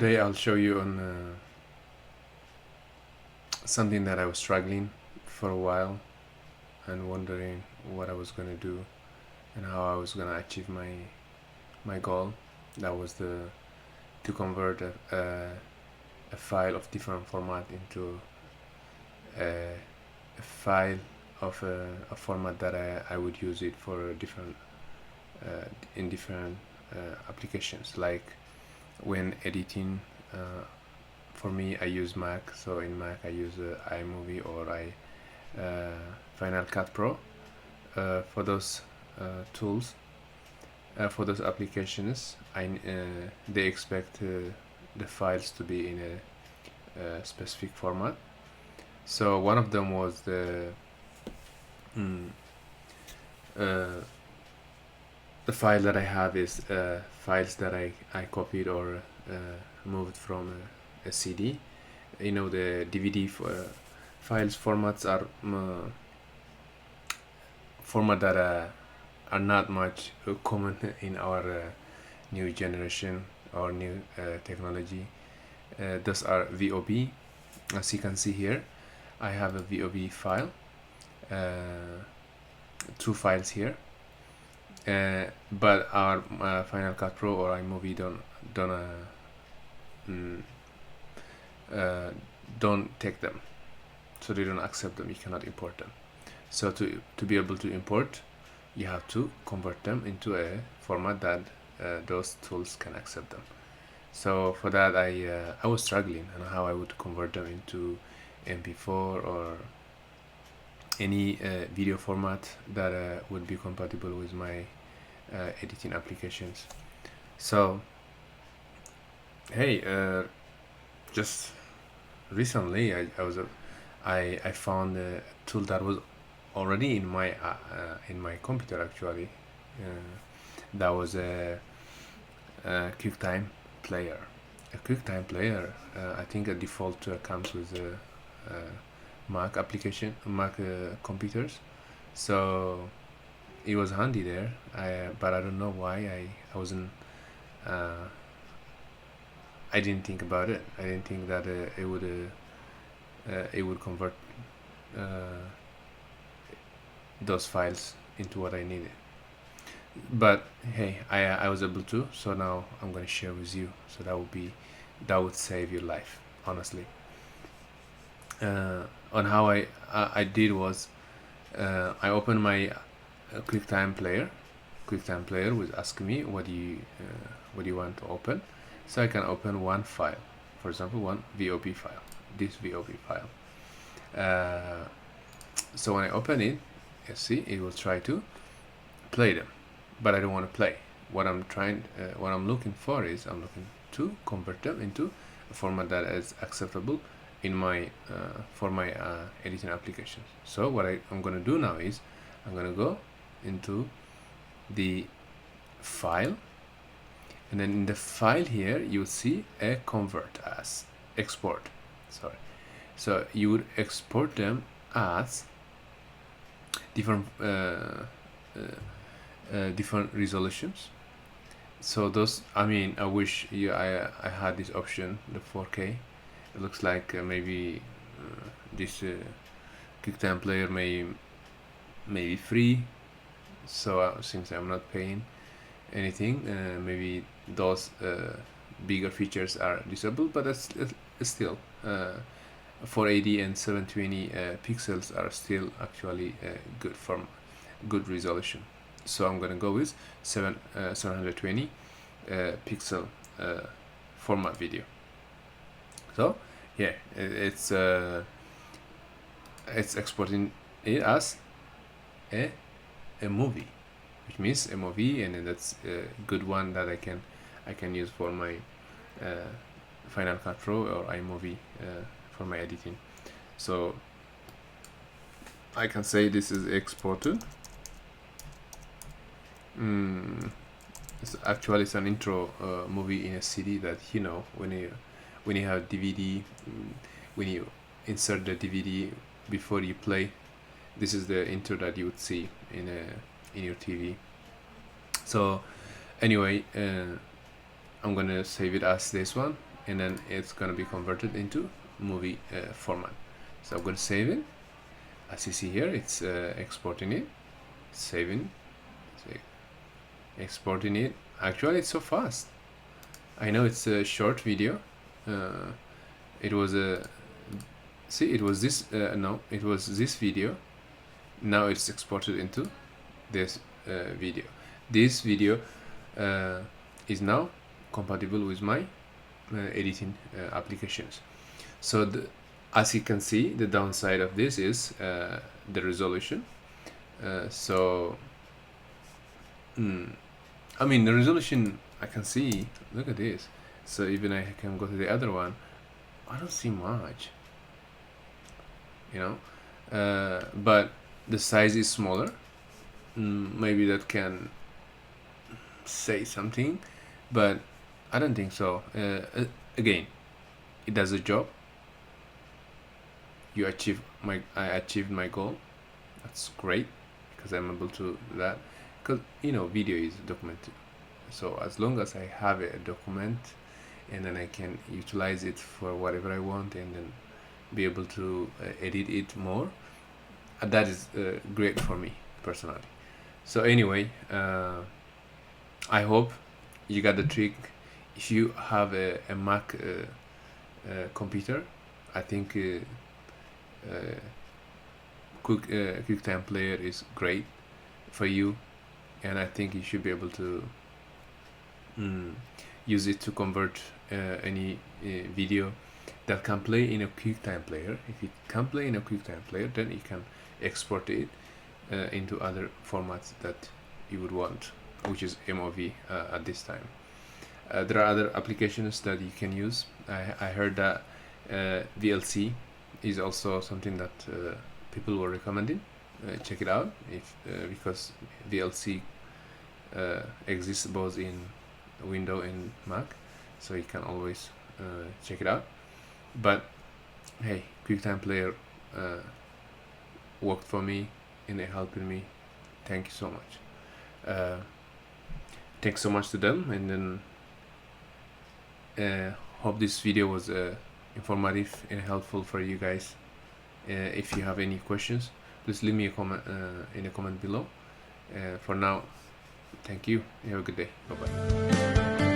Today I'll show you on something that I was struggling for a while and wondering what I was gonna do and how I was gonna achieve my goal. That was to convert a file of different format into a file of a format that I would use it for different in different applications, like when editing. For me, I use Mac, so in Mac I use iMovie or Final Cut Pro for those tools. For those applications, they expect the files to be in a specific format. So one of them was the file that I have is files that I copied or moved from a CD. You know, the DVD files formats are format that are not much common in our new generation or new technology. Those are VOB. As you can see here, I have a VOB file, two files here, but our Final Cut Pro or iMovie don't take them, so they don't accept them. You cannot import them. So to be able to import, you have to convert them into a format that those tools can accept them. So for that, I was struggling on how I would convert them into MP4 or any video format that would be compatible with my editing applications. So hey, just recently I found a tool that was already in my computer actually. That was a QuickTime player. A QuickTime player, I think a default comes with a Mac application, Mac computers. So it was handy there. But I don't know why I wasn't. I didn't think about it. I didn't think that it would convert those files into what I needed. But hey, I was able to. So now I'm gonna share with you. So that would save your life, honestly. On how I did was I opened my QuickTime player. QuickTime player would ask me what do you want to open. So I can open one file, for example, one VOB file, this VOB file. So when I open it, you see, it will try to play them, but I don't want to play. What I'm looking for is I'm looking to convert them into a format that is acceptable in my for my editing applications. So what I'm going to do now is I'm going to go into the file, and then in the file here you'll see a convert as export. Sorry. So you would export them as different different resolutions. So those, I mean, I wish I had this option, the 4K. It looks like maybe this QuickTime player may be free. So since I'm not paying anything, maybe those bigger features are disabled, but that's still 480 and 720 pixels are still actually good resolution. So I'm gonna go with 720 pixel format video. So yeah, it's exporting it as a movie, which means MOV, and that's a good one that I can use for my Final Cut Pro or iMovie for my editing. So I can say this is exported. It's an intro movie in a CD that, you know, when you have DVD, when you insert the DVD before you play, this is the intro that you would see in your TV. So anyway, I'm gonna save it as this one, and then it's gonna be converted into movie format. So I'm gonna save it. As you see here, it's exporting it, saving, exporting it. Actually, it's so fast. I know it's a short video. It was a see, it was this no, it was this video. Now it's exported into this video. This video is now compatible with my editing applications. So as you can see, the downside of this is the resolution. I mean, the resolution I can see, look at this. So even I can go to the other one, I don't see much, you know, but the size is smaller. Maybe that can say something, but I don't think so. Again, it does a job. I achieved my goal. That's great because I'm able to do that, because video is documented. So as long as I have a document, and then I can utilize it for whatever I want, and then be able to edit it more, that is great for me personally. So anyway, I hope you got the trick. If you have a Mac computer, I think QuickTime Player is great for you, and I think you should be able to use it to convert any video that can play in a QuickTime Player. If it can play in a QuickTime Player, then you can export it into other formats that you would want, which is MOV at this time. There are other applications that you can use. I heard that VLC is also something that people were recommending. Check it out because VLC exists both in Windows and Mac, so you can always check it out. But hey, QuickTime Player worked for me and it helped me. Thank you so much. Thanks so much to them, and then hope this video was informative and helpful for you guys. If you have any questions, please leave me a comment in a comment below. For now, thank you. Have a good day. Bye bye.